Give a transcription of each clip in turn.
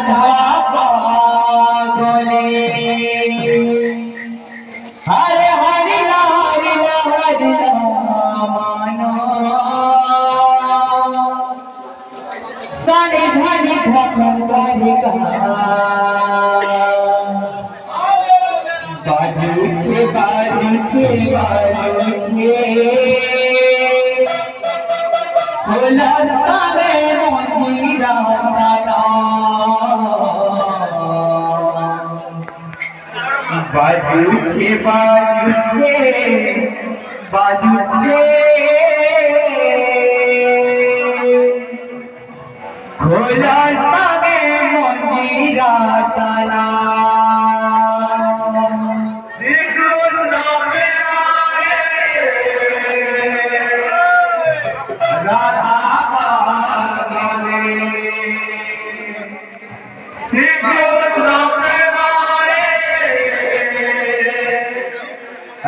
রাধা পাগলে হরে হরি হরি হরি মানো সানি ধানি ধরি বাজুছে বাজুছে বাজুছে ভোলা সারে মজিরা বাজুছে বাজুছে বাজুছে ভোলা সারে মজিরা তারা রাধা পাগলে শ্রী কৃষ্ণ প্রেমারে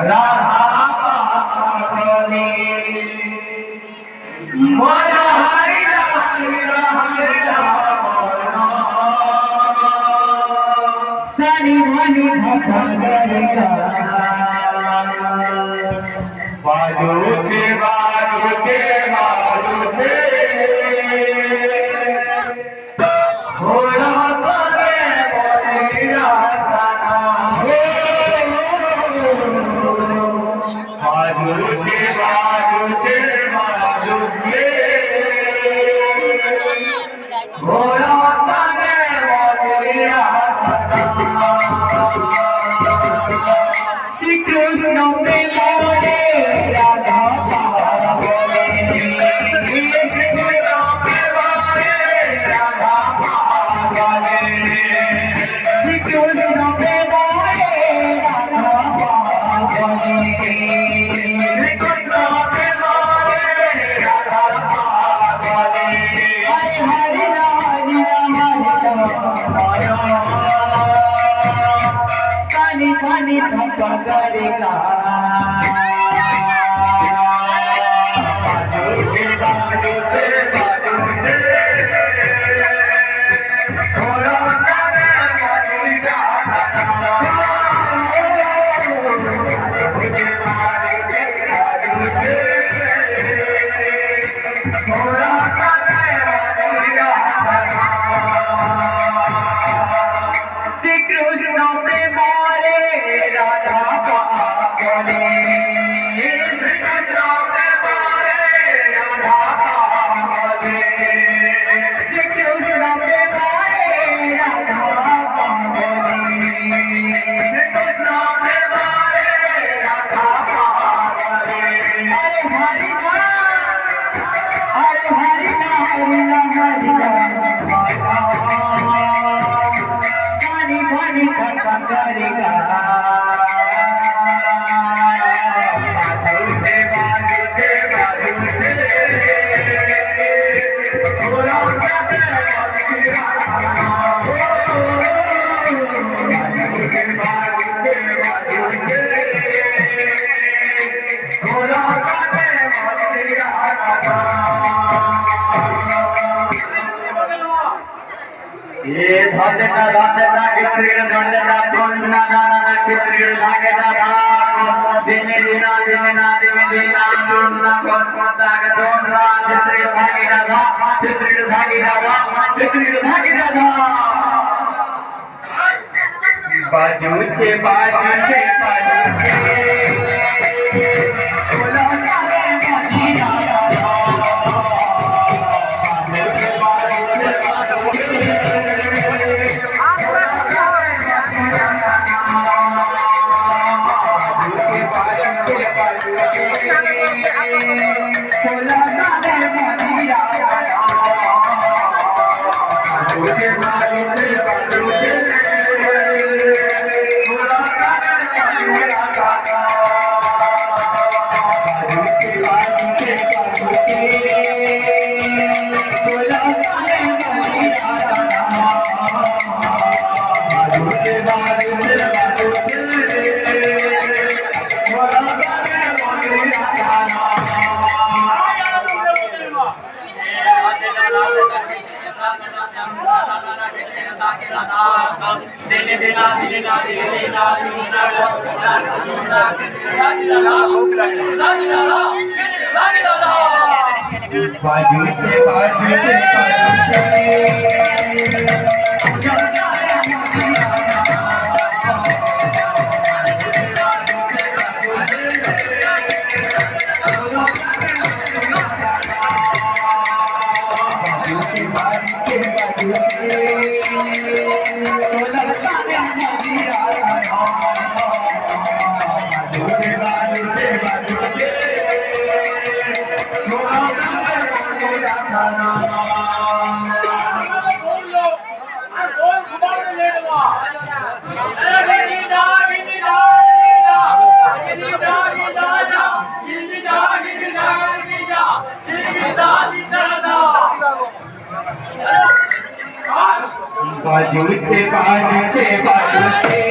রাধা পাগলে মন হরি হরি সানি মনি ভগরে বাজুছে বাজুছে বাজুছে ঘোড়া সারে মনিরা বাজুছে বাজুছে বাজুছে ঘোড়া সারে মনিরা শ্রী কৃষ্ণ প্রেমে রাধা পাগলে শ্রী কৃষ্ণ প্রেমে রাধা পাগলে শ্রী কৃষ্ণ প্রেমে রাধা পাগলে শ্রী কৃষ্ণ প্রেমে রাধা পাগলে হরে হরি হরি সানি পানি ধপগরেগা বাজুছে বাজুছে বাজুছে ঘোড়া সারে মনিরা বাজুছে বাজুছে বাজুছে ঘোড়া সারে মনিরা শ্রী কৃষ্ণ প্রেমে রাধা পাগলে শ্রী কৃষ্ণ প্রেমে রাধা পাগলে শ্রী কৃষ্ণ প্রেমে রাধা পাগলে শ্রী কৃষ্ণ প্রেমে রাধা পাগলে হরে হরি হরে হরি হরি সানি ভানি ধপগরেগা বাজুছে বাজুছে বাজুছে ঘোড়া সারে মনিরা বাজুছে বাজুছে বাজুছে ঘোড়া সারে মনিরা ये धन्यता धन्यता कित्रिर धन्यता तोन्ना नाना कित्रिर लागेता भाग दिने दिना दिना दिने दिना तोन्ना कोन्ना के तोन्ना कित्रिर भागेता भाग कित्रिर भागेता भाग कित्रिर भागेता भाग बाजूचे बाजूचे बाजूचे भोला सारे मजिरा दिने दिना दिने ना दिने दिना दिने ना बाजूचे बाजूचे बाजूचे बाजूचे बाजूचे